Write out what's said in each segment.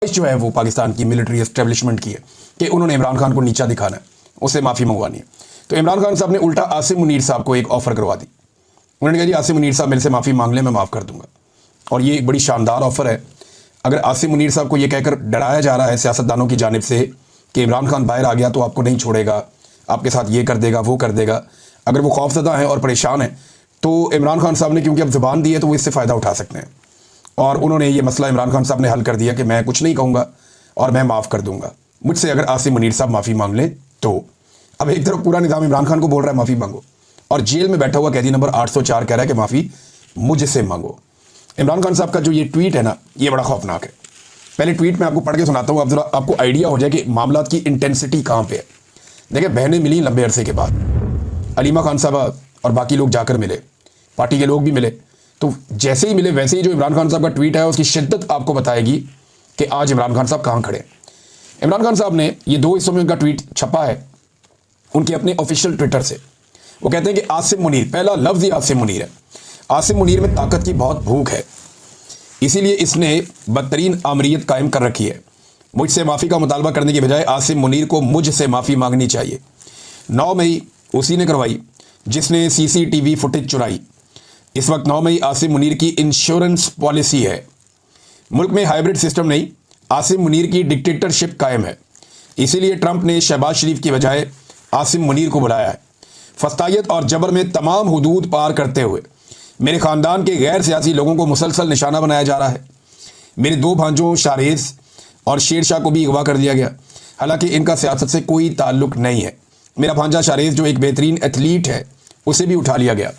जो है वो पाकिस्तान की मिलिट्री एस्टेब्लिशमेंट की है कि उन्होंने इमरान खान को नीचा दिखाना है, उससे माफ़ी मंगवानी है। तो इमरान खान साहब ने उल्टा आसिम मुनीर साहब को एक ऑफ़र करवा दी। उन्होंने कहा जी आसिम मुनीर साहब मेरे से माफ़ी मांग लें, मैं माफ़ कर दूंगा। और ये एक बड़ी शानदार ऑफ़र है। अगर आसिम मुनीर साहब को ये कहकर डराया जा रहा है सियासतदानों की जानिब से कि इमरान खान बाहर आ गया तो आपको नहीं छोड़ेगा, आपके साथ ये कर देगा वो कर देगा, अगर वो खौफजदा हैं और परेशान हैं तो इमरान खान साहब ने क्योंकि अब ज़ुबान दी है तो वो इससे फ़ायदा उठा सकते हैं। और उन्होंने ये मसला इमरान खान साहब ने हल कर दिया कि मैं कुछ नहीं कहूँगा और मैं माफ़ कर दूंगा मुझसे अगर आसिम मुनीर साहब माफ़ी मांग लें तो। अब एक तरफ पूरा निज़ाम इमरान खान को बोल रहा है माफ़ी मांगो, और जेल में बैठा हुआ कैदी नंबर 804 कह रहा है कि माफ़ी मुझसे मांगो। इमरान खान साहब का जो ये ट्वीट है ना, ये बड़ा खौफनाक है। पहले ट्वीट में आपको पढ़ के सुनाता हूँ, अब जरा आपको आइडिया हो जाए कि मामला की इंटेंसिटी कहाँ पे है। देखिए, बहनें मिली लंबे अरसे के बाद, अलीमा खान साहब और बाकी लोग जाकर मिले, पार्टी के लोग भी मिले। तो जैसे ही मिले वैसे ही जो इमरान खान साहब का ट्वीट है उसकी शिद्दत आपको बताएगी कि आज इमरान खान साहब कहाँ खड़े हैं। इमरान खान साहब ने ये 2 हिस्सों में उनका ट्वीट छपा है उनके अपने ऑफिशियल ट्विटर से। वो कहते हैं कि आसिम मुनीर, पहला लफ्ज़ ही आसिम मुनीर है, आसिम मुनीर में ताकत की बहुत भूख है, इसीलिए इसने बदतरीन आमरीत कायम कर रखी है। मुझसे माफ़ी का मुतालबा करने की बजाय आसिम मुनीर को मुझसे माफ़ी मांगनी चाहिए। 9 मई उसी ने करवाई जिसने CCTV फुटेज चुराई। इस वक्त 9 मई आसिम मुनीर की इंश्योरेंस पॉलिसी है। मुल्क में हाइब्रिड सिस्टम नहीं, आसिम मुनीर की डिक्टेटरशिप कायम है। इसीलिए ट्रंप ने शहबाज शरीफ की बजाय आसिम मुनीर को बुलाया है। फस्तायत और जबर में तमाम हुदूद पार करते हुए मेरे ख़ानदान के गैर सियासी लोगों को मुसलसल निशाना बनाया जा रहा है। मेरे 2 भांजों शारेज़ और शेर शाह को भी अगवा कर दिया गया, हालांकि इनका सियासत से कोई ताल्लुक नहीं है। मेरा भांजा शारेज़ जो एक बेहतरीन एथलीट है उसे भी उठा लिया गया।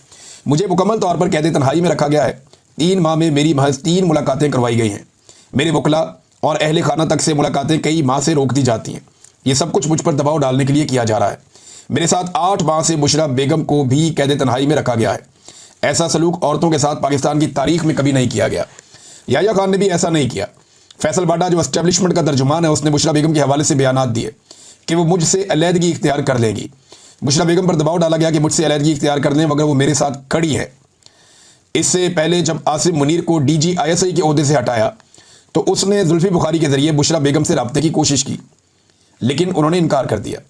मुझे मुकम्मल तौर पर कैद तन्हाई में रखा गया है। 3 माह में मेरी महज 3 मुलाकातें करवाई गई हैं। मेरे वकला और अहले खाना तक से मुलाकातें कई माह से रोक दी जाती हैं। ये सब कुछ मुझ पर दबाव डालने के लिए किया जा रहा है। मेरे साथ 8 माह से बुशरा बेगम को भी कैद तन्हाई में रखा गया है। ऐसा सलूक औरतों के साथ पाकिस्तान की तारीख में कभी नहीं किया गया। याह्या खान ने भी ऐसा नहीं किया। फैसल बाडा जो एस्टेब्लिशमेंट का तर्जुमान है उसने बुशरा बेगम के हवाले से बयानात दिए कि वो मुझसे अलहदगी इख्तियार कर लेंगी। बुशरा बेगम पर दबाव डाला गया कि मुझसे अलहदगी इख्तियार कर लें मगर वो मेरे साथ खड़ी है। इससे पहले जब आसिम मुनीर को DG ISI के ओहदे से हटाया तो उसने जुल्फी बुखारी के ज़रिए बुशरा बेगम से रब्ते की कोशिश की, लेकिन उन्होंने इनकार कर दिया।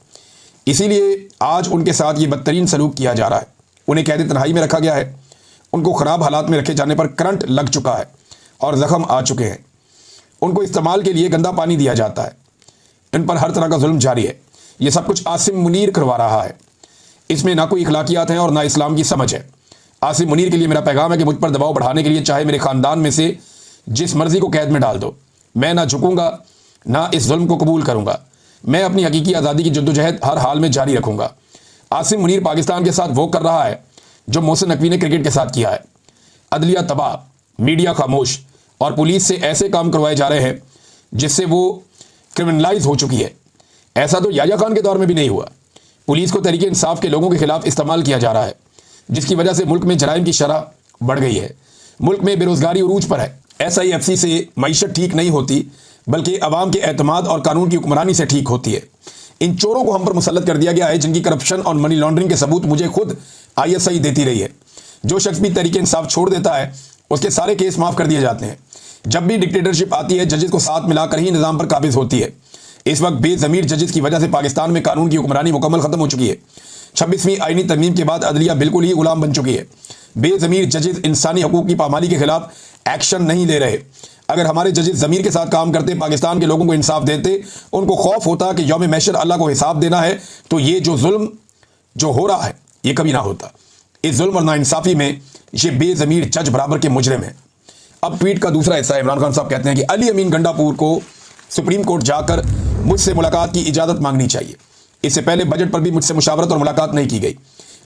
इसीलिए आज उनके साथ ये बदतरीन सलूक किया जा रहा है। उन्हें कैद तन्हाई में रखा गया है। उनको ख़राब हालात में रखे जाने पर करंट लग चुका है और ज़ख्म आ चुके हैं। उनको इस्तेमाल के लिए गंदा पानी दिया जाता है। इन पर हर तरह का जुल्म जारी है। ये सब कुछ आसिम मुनीर करवा रहा है। इसमें ना कोई इखलाकियात हैं और ना इस्लाम की समझ है। आसिम मुनीर के लिए मेरा पैगाम है कि मुझ पर दबाव बढ़ाने के लिए चाहे मेरे ख़ानदान में से जिस मर्ज़ी को कैद में डाल दो, मैं ना झुकूँगा ना इस जुल्म को कबूल करूँगा। मैं अपनी हकीकी आज़ादी की जद्दोजहद हर हाल में जारी रखूँगा। आसिम मुनीर पाकिस्तान के साथ वो कर रहा है जो मोहसिन नकवी ने क्रिकेट के साथ किया है। अदलिया तबाह, मीडिया खामोश और पुलिस से ऐसे काम करवाए जा रहे हैं जिससे वो क्रिमिनलाइज हो चुकी है। ऐसा तो याह्या खान के दौर में भी नहीं हुआ। पुलिस को तहरीक इंसाफ के लोगों के खिलाफ इस्तेमाल किया जा रहा है, जिसकी वजह से मुल्क में जराइम की शरह बढ़ गई है। मुल्क में बेरोज़गारी उरूज पर है। SIFC से मईशत ठीक नहीं होती बल्कि अवाम के एतमाद और कानून की हुक्मरानी से ठीक होती है। इन चोरों को हम पर मुसल्लत कर दिया गया है जिनकी करप्शन और मनी लॉन्ड्रिंग के सबूत मुझे खुद ISI देती रही है। जो शख्स भी तहरीक इंसाफ छोड़ देता है उसके सारे केस माफ़ कर दिए जाते हैं। जब भी डिक्टेटरशिप आती है जजेस को साथ मिलाकर ही निज़ाम पर काबिज होती है। इस वक्त बेज़मीर जजेस की वजह से पाकिस्तान में कानून की हुक्मरानी मुकम्मल ख़त्म हो चुकी है। 26वीं आईनी तरमीम के बाद अदलिया बिल्कुल ही गुलाम बन चुकी है। बेज़मीर जजेस इंसानी हकूक़ की पामाली के खिलाफ एक्शन नहीं ले रहे। अगर हमारे जजेस ज़मीर के साथ काम करते, पाकिस्तान के लोगों को इंसाफ देते, उनको खौफ होता कि यौम महशर अल्लाह को हिसाब देना है, तो ये जो जुल्म जो हो रहा है ये कभी ना होता। इस जुल्म और नाइंसाफ़ी में ये बेज़मीर जज बराबर के मुजरिम हैं। अब ट्वीट का दूसरा हिस्सा इमरान खान साहब कहते हैं कि अली अमीन गंडापुर को सुप्रीम कोर्ट जाकर मुझसे मुलाकात की इजाज़त मांगनी चाहिए। इससे पहले बजट पर भी मुझसे मुशावरत और मुलाकात नहीं की गई।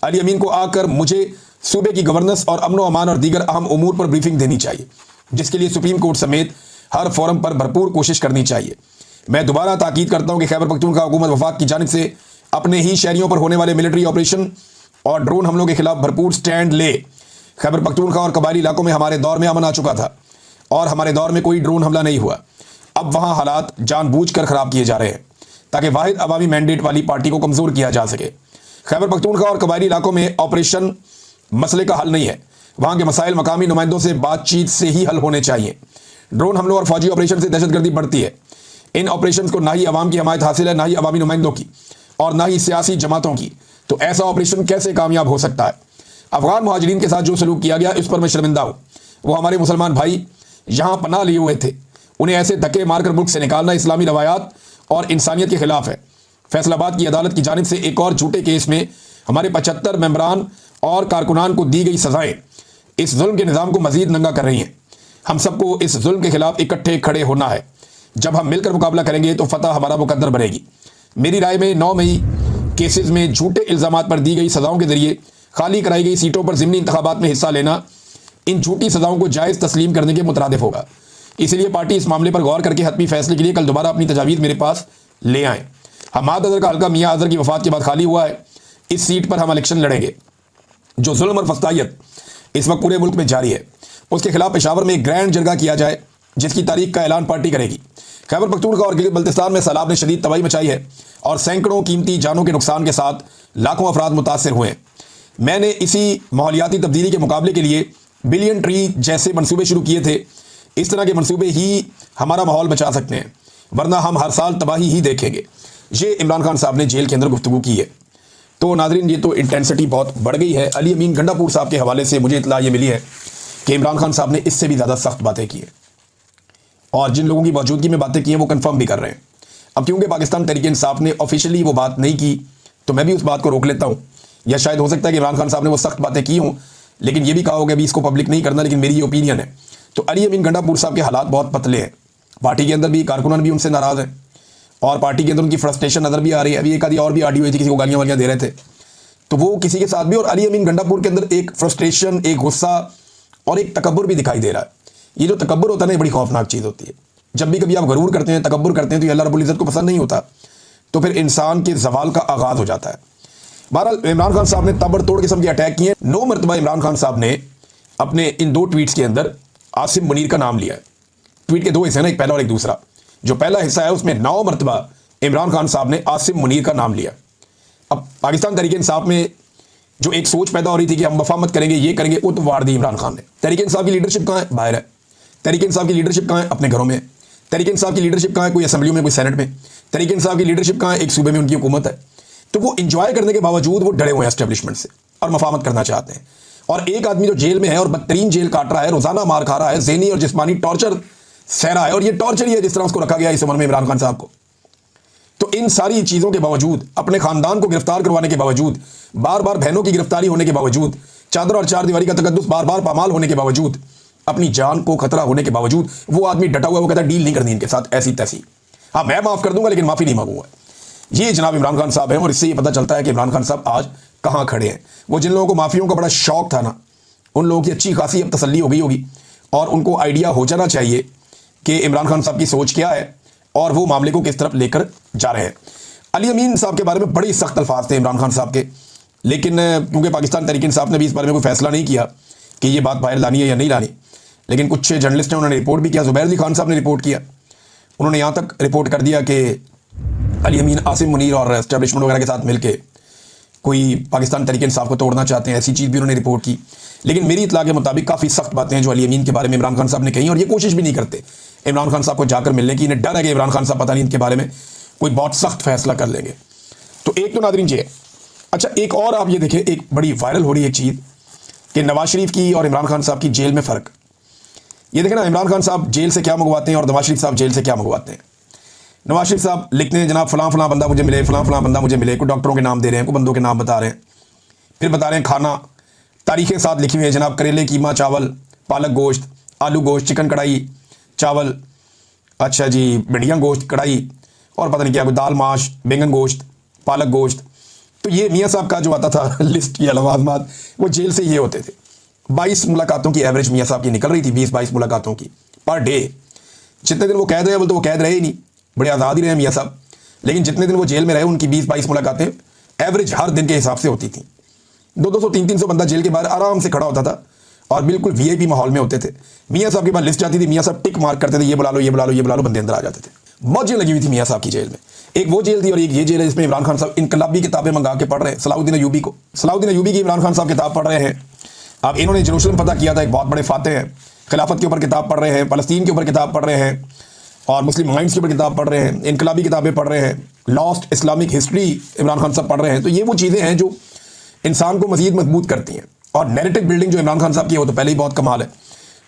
अली अमीन को आकर मुझे सूबे की गवर्नेंस और अमन व अमान और दीगर अहम उमूर पर ब्रीफिंग देनी चाहिए, जिसके लिए सुप्रीम कोर्ट समेत हर फोरम पर भरपूर कोशिश करनी चाहिए। मैं दोबारा ताकीद करता हूँ कि खैबर पख्तूनख्वा हुकूमत वफाक की जानिब से अपने ही शहरियों पर होने वाले मिलिट्री ऑपरेशन और ड्रोन हमलों के खिलाफ भरपूर स्टैंड ले। खैबर पख्तूनख्वा और कबायली इलाकों में हमारे दौर में अमन आ चुका था और हमारे दौर में कोई ड्रोन हमला नहीं हुआ। अब वहाँ हालात जानबूझकर ख़राब किए जा रहे हैं ताकि वाहिद अवामी मैंडेट वाली पार्टी को कमज़ोर किया जा सके। खैबर पख्तूनख्वा और कबायली इलाकों में ऑपरेशन मसले का हल नहीं है। वहाँ के मसाइल मकामी नुमाइंदों से बातचीत से ही हल होने चाहिए। ड्रोन हमलों और फौजी ऑपरेशन से दहशतगर्दी बढ़ती है। इन ऑपरेशन को ना ही अवाम की हमायत हासिल है, ना ही अवामी नुमाइंदों की, और ना ही सियासी जमातों की। तो ऐसा ऑपरेशन कैसे कामयाब हो सकता है? अफगान मुहाजिरीन के साथ जो सलूक किया गया, इस पर मैं शर्मिंदा हूँ। वो हमारे मुसलमान भाई यहाँ पनाह लिए हुए थे, उन्हें ऐसे धक्के मारकर मुल्क से निकालना इस्लामी रवायात और इंसानियत के खिलाफ है। फैसलाबाद की अदालत की जानिब से एक और झूठे केस में हमारे 75 मेंबरान और कारकुनान को दी गई सजाएं इस जुल्म के निज़ाम को मजीद नंगा कर रही हैं। हम सबको इस जुल्म के खिलाफ इकट्ठे खड़े होना है। जब हम मिलकर मुकाबला करेंगे तो फतह हमारा मुकद्दर बनेगी। मेरी राय में 9 मई केसेस में झूठे इल्ज़ामात पर दी गई सजाओं के जरिए खाली कराई गई सीटों पर ज़िमनी इंतखाबात में हिस्सा लेना इन झूठी सजाओं को जायज़ तस्लीम करने के मुतरादिफ होगा। इसलिए पार्टी इस मामले पर गौर करके हतमी फैसले के लिए कल दोबारा अपनी तजावीज़ मेरे पास ले आएँ। हमाद अजहर का हल्का मियाँ अजहर की वफात के बाद खाली हुआ है। इस सीट पर हम इलेक्शन लड़ेंगे। जो जुल्म और फस्तायत इस वक्त पूरे मुल्क में जारी है, उसके खिलाफ पेशावर में एक ग्रैंड जरगा किया जाए, जिसकी तारीख का ऐलान पार्टी करेगी। खैबर पख्तूनख्वा और गिलगित बल्तिस्तान में सैलाब ने शदीद तबाही मचाई है और सैकड़ों कीमती जानों के नुकसान के साथ लाखों अफराद मुतासर हुए हैं। मैंने इसी माहौलियाती तब्दीली के मुकाबले के लिए बिलियन ट्री जैसे मनसूबे शुरू किए थे। इस तरह के मनसूबे ही हमारा माहौल बचा सकते हैं, वरना हम हर साल तबाही ही देखेंगे। ये इमरान खान साहब ने जेल के अंदर गुफ्तगू की है। तो नाज़रीन, ये तो इंटेंसिटी बहुत बढ़ गई है। अली अमीन गंडापुर साहब के हवाले से मुझे इत्तला ये मिली है कि इमरान खान साहब ने इससे भी ज़्यादा सख्त बातें की हैं, और जिन लोगों की मौजूदगी में बातें की हैं वो कंफर्म भी कर रहे हैं। अब क्योंकि पाकिस्तान तहरीक इंसाफ ने ऑफिशियली वो बात नहीं की, तो मैं भी उस बात को रोक लेता हूँ। या शायद हो सकता है कि इमरान खान साहब ने वो सख्त बातें की हों, लेकिन ये भी कहा होगा अभी इसको पब्लिक नहीं करना, लेकिन मेरी ये ओपिनियन है। तो अली अमीन गंडापुर साहब के हालात बहुत पतले हैं। पार्टी के अंदर भी कारकुनान भी उनसे नाराज़ हैं, और पार्टी के अंदर उनकी फ्रस्ट्रेशन नज़र भी आ रही है। अभी एक आधी और भी आड़ी हुई थी, किसी को गालियाँ वालियाँ दे रहे थे, तो वो किसी के साथ भी। और अली अमीन गंडापुर के अंदर एक फ्रस्ट्रेशन, एक गुस्सा और एक तकब्बुर भी दिखाई दे रहा है। ये जो तकब्बुर होता है ना, ये बड़ी खौफनाक चीज़ होती है। जब भी कभी आप गरूर करते हैं, तकब्बुर करते हैं, तो ये अल्लाह रब्बुल इज़्ज़त को पसंद नहीं होता, तो फिर इंसान के जवाल का आगाज़ हो जाता है। बहरहाल इमरान खान साहब ने ताबड़तोड़ किस्म के अटैक किए। 9 मरतबा इमरान खान साहब ने अपने इन 2 ट्वीट्स के अंदर आसिम मुनीर का नाम लिया है। ट्वीट के 2 हिस्से हैं ना, एक पहला और एक दूसरा। जो पहला हिस्सा है उसमें 9 मरतबा इमरान खान साहब ने आसिम मुनीर का नाम लिया। अब पाकिस्तान तहरीक इंसाफ में जो एक सोच पैदा हो रही थी कि हम वफामत करेंगे, ये करेंगे, वो तो वार दी इमरान खान ने। तहरीक इंसाफ की लीडरशिप कहाँ है? बाहर है। तहरीक इंसाफ की लीडरशिप कहाँ है? अपने घरों में है। तहरीक इंसाफ की लीडरशिप कहाँ है? कोई असेंबली में, कोई सेनेट में। तहरीक इंसाफ की लीडरशिप कहाँ है? एक सूबे में उनकी हुकूमत है। तो वो इंजॉय करने के बावजूद वो डरे हुए हैं एस्टेब्लिशमेंट से और मफामत करना चाहते हैं। और एक आदमी जो जेल में है और बदतरीन जेल काट रहा है, रोजाना मार खा रहा है, ज़हनी और जिस्मानी टॉर्चर सह रहा है, और ये टॉर्चर ही है जिस तरह उसको रखा गया इस उम्र में इमरान खान साहब को। तो इन सारी चीज़ों के बावजूद, अपने खानदान को गिरफ्तार करवाने के बावजूद, बार बार बहनों की गिरफ्तारी होने के बावजूद, चादर और चार दीवारी का तकद्दुस बार बार पामाल होने के बावजूद, अपनी जान को खतरा होने के बावजूद, वो आदमी डटा हुआ है। वो कहता है डील नहीं करनी इनके साथ ऐसी तैसी। हाँ, मैं माफ़ कर दूंगा लेकिन माफ़ी नहीं मांगूंगा। ये जनाब इमरान खान साहब हैं, और इससे ये पता चलता है कि इमरान खान साहब आज कहाँ खड़े हैं। वो जिन लोगों को माफियों का बड़ा शौक था ना, उन लोगों की अच्छी खासी अब तसल्ली हो गई होगी, और उनको आइडिया हो जाना चाहिए कि इमरान खान साहब की सोच क्या है और वो मामले को किस तरफ लेकर जा रहे हैं। अली अमीन साहब के बारे में बड़े सख्त अल्फाज थे इमरान खान साहब के, लेकिन क्योंकि पाकिस्तान तहरीक इंसाफ ने भी इस बारे में कोई फैसला नहीं किया कि ये बात बाहर लानी है या नहीं लानी, लेकिन कुछ जर्नलिस्ट हैं, उन्होंने रिपोर्ट भी किया। ज़ुबैर अली खान साहब ने रिपोर्ट किया। उन्होंने यहाँ तक रिपोर्ट कर दिया कि अली अमीन आसिम मुनीर और एस्टेब्लिशमेंट वगैरह के साथ मिलकर कोई पाकिस्तान तहरीक इंसाफ को तोड़ना चाहते हैं, ऐसी चीज़ भी उन्होंने रिपोर्ट की। लेकिन मेरी इत्तला के मुताबिक काफ़ी सख्त बातें हैं जो अली अमीन के बारे में इमरान खान साहब ने कही, और ये कोशिश भी नहीं करते इमरान खान साहब को जाकर मिलने की। इन्हें डर है कि इमरान खान साहब पता नहीं इनके बारे में कोई बहुत सख्त फैसला कर लेंगे। तो एक तो नादरीन ये। अच्छा, एक और आप ये देखें, एक बड़ी वायरल हो रही है चीज़ कि नवाज शरीफ की और इमरान खान साहब की जेल में फ़र्क। ये देखें ना, इमरान खान साहब जेल से क्या मंगवाते हैं और नवाज शरीफ साहब जेल से क्या मंगवाते हैं। नवाज शरीफ साहब लिखते हैं जनाब फलां फलां बंदा मुझे मिले, फलां फलां बंदा मुझे मिले, कोई डॉक्टरों के नाम दे रहे हैं, कोई बंदों के नाम बता रहे हैं, फिर बता रहे हैं खाना, तारीखें साथ लिखी हुई है जनाब, करेले कीमा चावल, पालक गोश्त, आलू गोश्त, चिकन कढ़ाई चावल, अच्छा जी भिंडियाँ गोश्त कढ़ाई, और पता नहीं क्या, कोई दाल माश, बैंगन गोश्त, पालक गोश्त। तो ये मियाँ साहब का जो आता था लिस्ट या लवाजमात, वो जेल से ये होते थे। 22 मुलाकातों की एवरेज मियाँ साहब की निकल रही थी, 20-22 मुलाकातों की पर डे। जितने दिन वो कैद रहे, बोलते तो वो कैद रहे ही नहीं, बड़े आज़ाद ही रहे मियाँ साहब, लेकिन जितने दिन वो जेल में रहे उनकी 20-22 मुलाकातें एवरेज हर दिन के हिसाब से होती थी। 200, 300 बंदा जेल के बाहर आराम से खड़ा होता था और बिल्कुल वीआईपी माहौल में होते थे। मियाँ साहब के पास लिस्ट आती थी, मियाँ साहब टिक मार्क करते थे, ये बुला लो ये बुला लो ये बुला लो, बंदे अंदर आ जाते थे। मौजें लगी हुई थी मियाँ साहब की जेल में। एक वो जेल थी और एक ये जेल है जिसमें इमरान खान साहब इनकलाबी किताबें मंगा के पढ़ रहे हैं। सलाउद्दीन अयूबी की इमरान खान साहब किताब पढ़ रहे हैं। अब इन्होंने जेरूसलम फतह किया था, एक बहुत बड़े फाते हैं, खिलाफत के ऊपर किताब पढ़ रहे हैं, फ़लस्तीन के ऊपर किताब पढ़ रहे हैं, और मुस्लिम माइंड्स के ऊपर किताब पढ़ रहे हैं, इनकलाबी किताबें पढ़ रहे हैं, lost Islamic history Imran Khan साहब पढ़ रहे हैं। तो ये वो चीज़ें हैं जो इंसान को मज़ीद मजबूत करती हैं। और नैरेटिव बिल्डिंग जो इमरान खान साहब की है वो तो पहले ही बहुत कमाल है।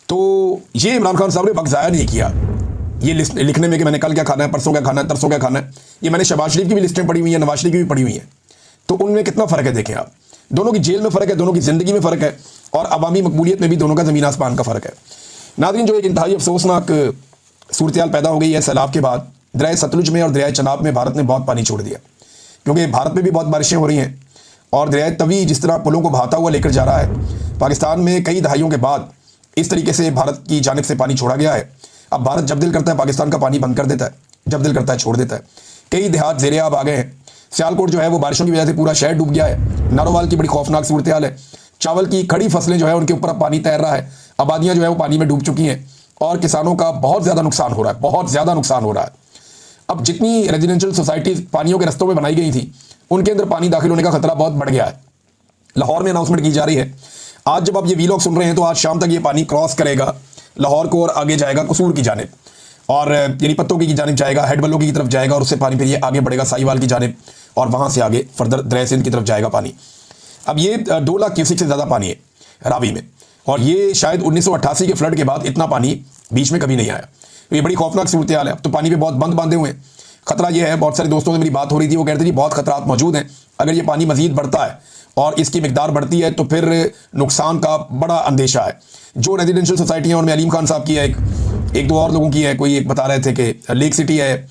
तो ये इमरान खान साहब ने वक्त ज़ाया नहीं किया ये लिस्ट लिखने में कि मैंने कल क्या खाना है, परसों क्या खाना है, तरसों क्या खाना है। ये मैंने शहबाज शरीफ की भी लिस्टें पढ़ी हुई हैं, नवाज शरीफ की भी पढ़ी हुई हैं। तो उनमें कितना फ़र्क है देखें आप। दोनों की जेल में फ़र्क है, दोनों की ज़िंदगी में फ़र्क है, और अवामी मकबूलियत में भी दोनों का ज़मीन आसमान का फ़र्क है। नाज़रीन, जो एक इंतहाई अफसोसनाक सूरत हाल पैदा हो गई है सैलाब के बाद, दरिया सतलुज में और दरिया चनाब में भारत ने बहुत पानी छोड़ दिया, क्योंकि भारत में भी बहुत बारिशें हो रही हैं। और दरिया तवी जिस तरह पुलों को बहाता हुआ लेकर जा रहा है, पाकिस्तान में कई दहाइयों के बाद इस तरीके से भारत की जानिब से पानी छोड़ा गया है। अब भारत जब दिल करता है पाकिस्तान का पानी बंद कर देता है, जब दिल करता है छोड़ देता है। कई देहात ज़ेरे-आब आ गए हैं। सियालकोट जो है वो बारिशों की वजह से पूरा शहर डूब गया है। नारोवाल की बड़ी खौफनाक सूरत हाल है। चावल की खड़ी फसलें जो है उनके ऊपर अब पानी तैर रहा है। आबादियाँ जो है वो पानी में डूब चुकी हैं और किसानों का बहुत ज़्यादा नुकसान हो रहा है, बहुत ज़्यादा नुकसान हो रहा है। अब जितनी रेजिडेंशियल सोसाइटीज़ पानियों के रस्तों में बनाई गई थी, उनके अंदर पानी दाखिल होने का खतरा बहुत बढ़ गया है। लाहौर में अनाउंसमेंट की जा रही है। आज जब आप ये वीलॉग सुन रहे हैं तो आज शाम तक ये पानी क्रॉस करेगा लाहौर को और आगे जाएगा कसूर की जानिब, और यानी पत्तों की जानिब जाएगा, हेड बल्लों की तरफ जाएगा, और उससे पानी फिर ये आगे बढ़ेगा साहिवाल की जानिब, और वहाँ से आगे फर्दर दरिया सिंध की तरफ जाएगा पानी। अब ये 2 लाख क्यूसेक से ज़्यादा पानी है रावी में, और ये शायद 1988 के फ्लड के बाद इतना पानी बीच में कभी नहीं आया। तो ये बड़ी खौफनाक सूरत हाल है। अब तो पानी पे बहुत बंद बांधे हुए हैं। खतरा ये है, बहुत सारे दोस्तों से मेरी बात हो रही थी, वो कहते थे बहुत खतरात मौजूद हैं। अगर ये पानी मजीद बढ़ता है और इसकी मिकदार बढ़ती है तो फिर नुकसान का बड़ा अंदेशा है। जो रेजिडेंशियल सोसाइटियाँ, उनमें अलीम खान साहब की है, एक दो और लोगों की है। कोई एक बता रहे थे कि लेक सिटी है,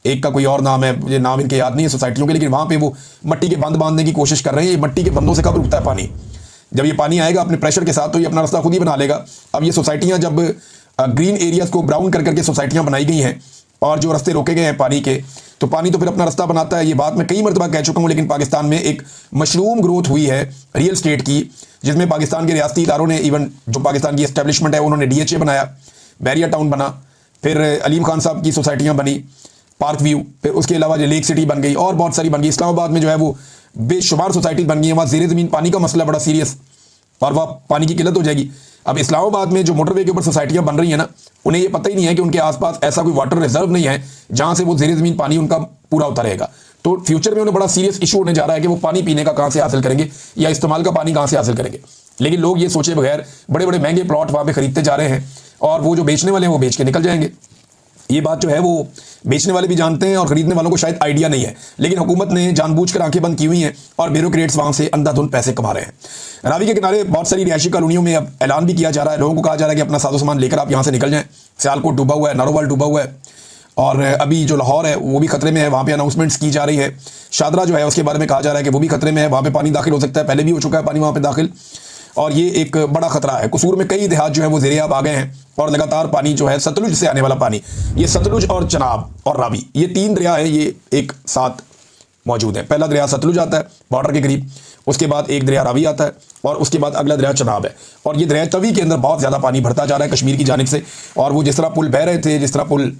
एक का कोई और नाम है, मुझे नाम इनके याद नहीं है सोसाइटियों के, लेकिन वहाँ पे वो मट्टी के बंद बांधने की कोशिश कर रहे हैं। ये मट्टी के बंदों से कब रुकता है पानी? जब ये पानी आएगा अपने प्रेशर के साथ तो ये अपना रास्ता खुद ही बना लेगा। अब ये सोसाइटियाँ जब ग्रीन एरियाज़ को ब्राउन कर करके सोसाइटियाँ बनाई गई हैं और जो रास्ते रोके गए हैं पानी के, तो पानी तो फिर अपना रास्ता बनाता है। ये बात मैं कई मरतबा कह चुका हूँ। लेकिन पाकिस्तान में एक मशरूम ग्रोथ हुई है रियल स्टेट की, जिसमें पाकिस्तान के रियासती इदारों ने, इवन जो पाकिस्तान की एस्टेब्लिशमेंट है, उन्होंने DHA बनाया, बैरियर टाउन बना, फिर अलीम खान साहब की सोसाइटियाँ बनी, पार्क व्यू, फिर उसके अलावा जो लेक सिटी बन गई और बहुत सारी बन गई। इस्लामाबाद में जो है वो बेशुमार सोसाइटीज़ बन गई हैं। वहाँ ज़ेरे ज़मीन पानी का मसला बड़ा सीरियस, और वहाँ पानी की किल्लत हो जाएगी। अब इस्लामाबाद में जो मोटरवे के ऊपर सोसाइटियाँ बन रही हैं ना, उन्हें ये पता ही नहीं है कि उनके आसपास ऐसा कोई वाटर रिजर्व नहीं है जहाँ से वो ज़ेरे ज़मीन पानी उनका पूरा होता रहेगा। तो फ्यूचर में उन्हें बड़ा सीरियस इशू होने जा रहा है कि वो पानी पीने का कहाँ से हासिल करेंगे या इस्तेमाल का पानी कहाँ से हासिल करेंगे। लेकिन लोग ये सोचे बगैर बड़े बड़े महंगे प्लॉट वहाँ पे खरीदते जा रहे हैं, और वो जो बेचने वाले हैं वो बेच के निकल जाएंगे। ये बात जो है वो बेचने वाले भी जानते हैं और ख़रीदने वालों को शायद आइडिया नहीं है, लेकिन हुकूमत ने जानबूझकर आंखें बंद की हुई हैं और ब्यूरोक्रेट्स वहाँ से अंधाधुंध पैसे कमा रहे हैं। रावी के किनारे बहुत सारी रिहायशी कॉलोनियों में अब ऐलान भी किया जा रहा है, लोगों को कहा जा रहा है कि अपना साजो सामान लेकर आप यहाँ से निकल जाएँ। सियालकोट डूबा हुआ है, नारोवाल डूबा हुआ है, और अभी जो लाहौर है वो भी खतरे में है। वहाँ पे अनाउंसमेंट्स की जा रही है। शादरा जो है उसके बारे में कहा जा रहा है कि वो भी खतरे में है, वहाँ पे पानी दाखिल हो सकता है, पहले भी हो चुका है पानी वहाँ पे दाखिल, और ये एक बड़ा खतरा है। कसूर में कई देहात जो है वो ज़ेरे-आब आ गए हैं, और लगातार पानी जो है सतलुज से आने वाला पानी, ये सतलुज और चनाब और रावी, ये 3 दरिया हैं, ये एक साथ मौजूद हैं। पहला दरिया सतलुज आता है बॉर्डर के करीब, उसके बाद एक दरिया रावी आता है, और उसके बाद अगला दरिया चनाब है। और ये दरिया तवी के अंदर बहुत ज़्यादा पानी भरता जा रहा है कश्मीर की जानिब से, और वो जिस तरह पुल बह रहे थे, जिस तरह पुल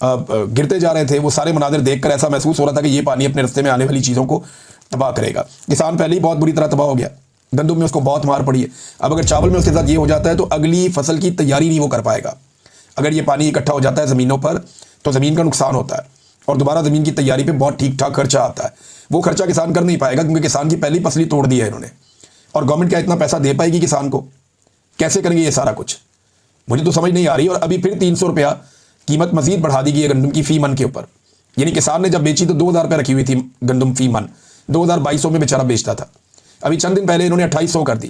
गिरते जा रहे थे, वो सारे मनाजिर देखकर ऐसा महसूस हो रहा था कि ये पानी अपने रास्ते में आने वाली चीज़ों को तबाह करेगा। किसान पहले ही बहुत बुरी तरह तबाह हो गया, गंदम में उसको बहुत मार पड़ी है। अब अगर चावल में उसके साथ ये हो जाता है तो अगली फसल की तैयारी नहीं वो कर पाएगा। अगर ये पानी इकट्ठा हो जाता है ज़मीनों पर तो ज़मीन का नुकसान होता है, और दोबारा ज़मीन की तैयारी पे बहुत ठीक ठाक खर्चा आता है। वो खर्चा किसान कर नहीं पाएगा, क्योंकि किसान की पहली फसली तोड़ दी है इन्होंने, और गवर्नमेंट क्या इतना पैसा दे पाएगी किसान को? कैसे करेंगे ये सारा कुछ? मुझे तो समझ नहीं आ रही। और अभी फिर 300 रुपया कीमत मजीद बढ़ा दी गई है गंदम की फ़ी मन के ऊपर। यानी किसान ने जब बेची तो 2000 रुपये रखी हुई थी गंदम फ़ी मन, 2200 में बेचारा बेचता था। अभी चंद दिन पहले इन्होंने 2800 कर दी,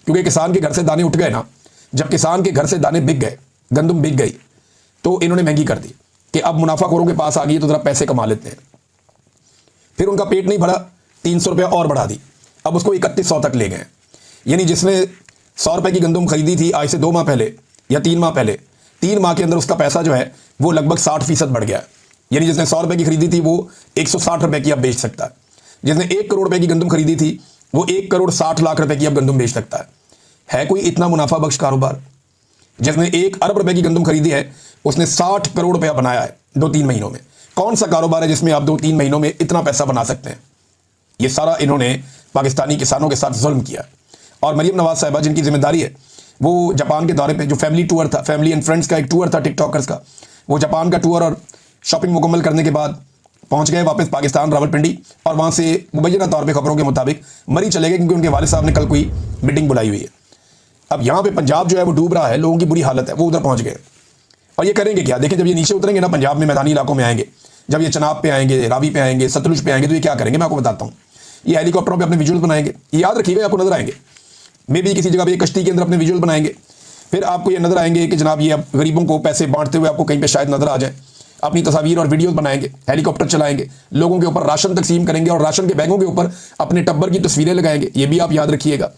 क्योंकि किसान के घर से दाने उठ गए ना। जब किसान के घर से दाने बिक गए, गंदम बिक गई, तो इन्होंने महंगी कर दी कि अब मुनाफाखोरों के पास आ गई तो ज़रा पैसे कमा लेते हैं। फिर उनका पेट नहीं भरा, 300 रुपया और बढ़ा दी, अब उसको 3100 तक ले गए। यानी जिसने 100 रुपये की गंदम खरीदी थी आज से 2 माह पहले या 3 माह पहले, 3 माह के अंदर उसका पैसा जो है वो लगभग 60% बढ़ गया। यानी जिसने 100 रुपये की खरीदी थी वो 160 रुपये की अब बेच सकता है। जिसने 1 करोड़ रुपये की गंदम खरीदी थी वो 1 करोड़ 60 लाख रुपए की अब गंदम बेच सकता है। है कोई इतना मुनाफा बख्श कारोबार? जिसने 1 अरब रुपए की गंदम खरीदी है उसने 60 करोड़ रुपया बनाया है 2-3 महीनों में। कौन सा कारोबार है जिसमें आप 2-3 महीनों में इतना पैसा बना सकते हैं? ये सारा इन्होंने पाकिस्तानी किसानों के साथ जुल्म किया। और मरीम नवाज साहिबा जिनकी जिम्मेदारी है वो जापान के दौरे पे जो फैमिली टूर था, फैमिली एंड फ्रेंड्स का एक टूर था टिकटॉकर्स का, वो जापान का टूर और शॉपिंग मुकम्मल करने के बाद पहुंच गए वापस पाकिस्तान रावलपिंडी, और वहां से मुबैना तौर पे खबरों के मुताबिक मरी चले गए क्योंकि उनके वालिद साहब ने कल कोई मीटिंग बुलाई हुई है। अब यहाँ पे पंजाब जो है वो डूब रहा है, लोगों की बुरी हालत है, वो उधर पहुंच गए और ये करेंगे क्या? देखिए जब ये नीचे उतरेंगे ना, पंजाब में मैदानी इलाकों में आएंगे, जब ये चनाब पे आएंगे, रावी पे आएंगे, सतलुज पे आएंगे, तो ये क्या करेंगे मैं आपको बताता हूँ। ये हेलीकॉप्टरों पे अपने विजुअल बनाएंगे, ये याद रखिएगा, आपको नजर आएंगे। मे भी किसी जगह पे कश्ती के अंदर अपने विजुअल बनाएंगे, फिर आपको ये नजर आएंगे कि जनाब ये गरीबों को पैसे बांटते हुए आपको कहीं पे शायद नजर आ जाए। अपनी तस्वीर और वीडियोस बनाएंगे, हेलीकॉप्टर चलाएंगे, लोगों के ऊपर राशन तकसीम करेंगे और राशन के बैगों के ऊपर अपने टब्बर की तस्वीरें लगाएंगे। ये भी आप याद रखिएगा।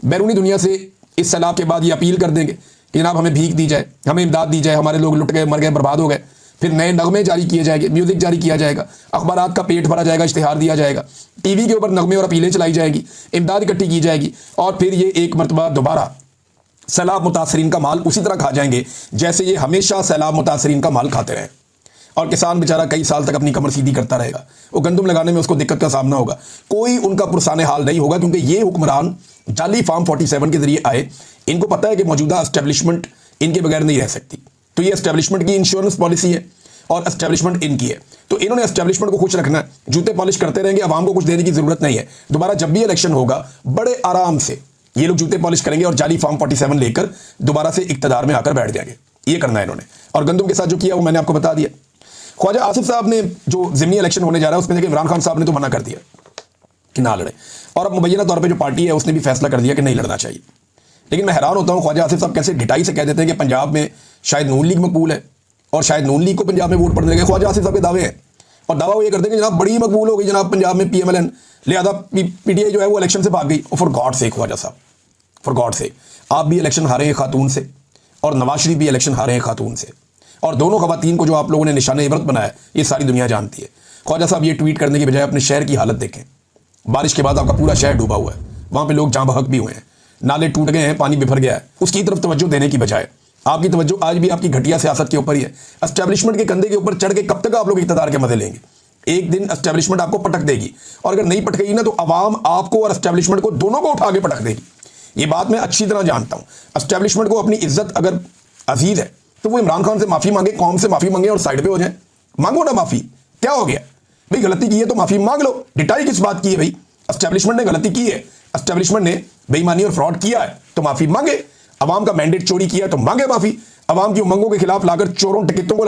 बैरूनी दुनिया से इस सैलाब के बाद ये अपील कर देंगे कि जनाब हमें भीख दी जाए, हमें इमदाद दी जाए, हमारे लोग लुट गए, मर गए, बर्बाद हो गए। फिर नए नगमे जारी किए जाएंगे, म्यूजिक जारी किया जाएगा, अखबारात का पेट भरा जाएगा, इश्तिहार दिया जाएगा, टीवी के ऊपर नगमे और अपीलें चलाई जाएंगी, इमदाद इकट्ठी की जाएगी, और फिर ये एक मरतबा दोबारा सैलाब मुतासरीन का माल उसी तरह खा जाएंगे जैसे ये हमेशा सैलाब मुतासरीन का माल खाते रहे। और किसान बेचारा कई साल तक अपनी कमर सीधी करता रहेगा, वो गंदम लगाने में उसको दिक्कत का सामना होगा, कोई उनका पुरसाने हाल नहीं होगा, क्योंकि ये हुक्मरान जाली फार्म 47 के जरिए आए। इनको पता है कि मौजूदा एस्टेब्लिशमेंट इनके बगैर नहीं रह सकती, तो ये एस्टेब्लिशमेंट की इंश्योरेंस पॉलिसी है और एस्टेब्लिशमेंट इनकी है, तो इन्होंने एस्टेब्लिशमेंट को खुश रखना है, जूते पॉलिश करते रहेंगे, आवाम को कुछ देने की जरूरत नहीं है। दोबारा जब भी इलेक्शन होगा बड़े आराम से ये लोग जूते पॉलिश करेंगे और जाली फार्म 47 लेकर दोबारा से इक्तदार में आकर बैठ जाएंगे। ये करना है इन्होंने। और गंदम के साथ जो किया वो मैंने आपको बता दिया। ख्वाजा आसिफ साहब ने जो ज़िमनी इलेक्शन होने जा रहा है उसमें देखिए इमरान खान साहब ने तो मना कर दिया कि ना लड़े, और अब मुबैना तौर पे जो पार्टी है उसने भी फैसला कर दिया कि नहीं लड़ना चाहिए। लेकिन मैं हैरान होता हूँ ख्वाजा आसिफ साहब कैसे ढिठाई से कह देते हैं कि पंजाब में शायद नून लीग मकबूल है और शायद नून लीग को पंजाब में वोट पड़ने लगे। ख्वाजा आसिफ साहब के दावे हैं और दावा वो ये करते हैं कि जनाब बड़ी मकबूल हो गई जनाब पंजाब में PMLN, लिहाजा PTI जो है वो इलेक्शन से भाग गई। और फॉर गॉड से ख्वाजा साहब, फॉर गॉड से, आप भी इलेक्शन हारे हैं खातून से और नवाज शरीफ भी इलेक्शन हारे हैं खातून से, और दोनों खवातीन को जो आप लोगों ने निशाने इबरत बनाया ये सारी दुनिया जानती है। ख्वाजा साहब ये ट्वीट करने की बजाय अपने शहर की हालत देखें। बारिश के बाद आपका पूरा शहर डूबा हुआ है, वहाँ पे लोग जाँ बहक भी हुए हैं, नाले टूट गए हैं, पानी बिफर गया है। उसकी तरफ तवज्जो देने की बजाय आपकी तवज्जो आज भी आपकी घटिया सियासत के ऊपर ही है। एस्टेब्लिशमेंट के कंधे के ऊपर चढ़ के कब तक आप लोग इक़्तिदार के मजे लेंगे? एक दिन एस्टेब्लिशमेंट आपको पटक देगी, और अगर नहीं पटकेगी ना तो अवाम आपको और एस्टेब्लिशमेंट को दोनों को उठा के पटक देगी। ये बात मैं अच्छी तरह जानता हूँ। एस्टेब्लिशमेंट को अपनी इज्जत अगर अजीज है तो वो इमरान खान से माफ़ी मांगे, कौम से माफ़ी मांगे और साइड पे हो जाए। मांगो ना माफ़ी, क्या हो गया भाई? गलती की है तो माफ़ी मांग लो। डिटाई किस बात की है भाई? एस्टेब्लिशमेंट ने गलती की है, एस्टेब्लिशमेंट ने बेईमानी और फ्रॉड किया है तो माफ़ी मांगे। अवाम का मैंडेट चोरी किया तो मांगे माफ़ी। अवाम की उमंगों के खिलाफ लाकर चोरों टिकटों को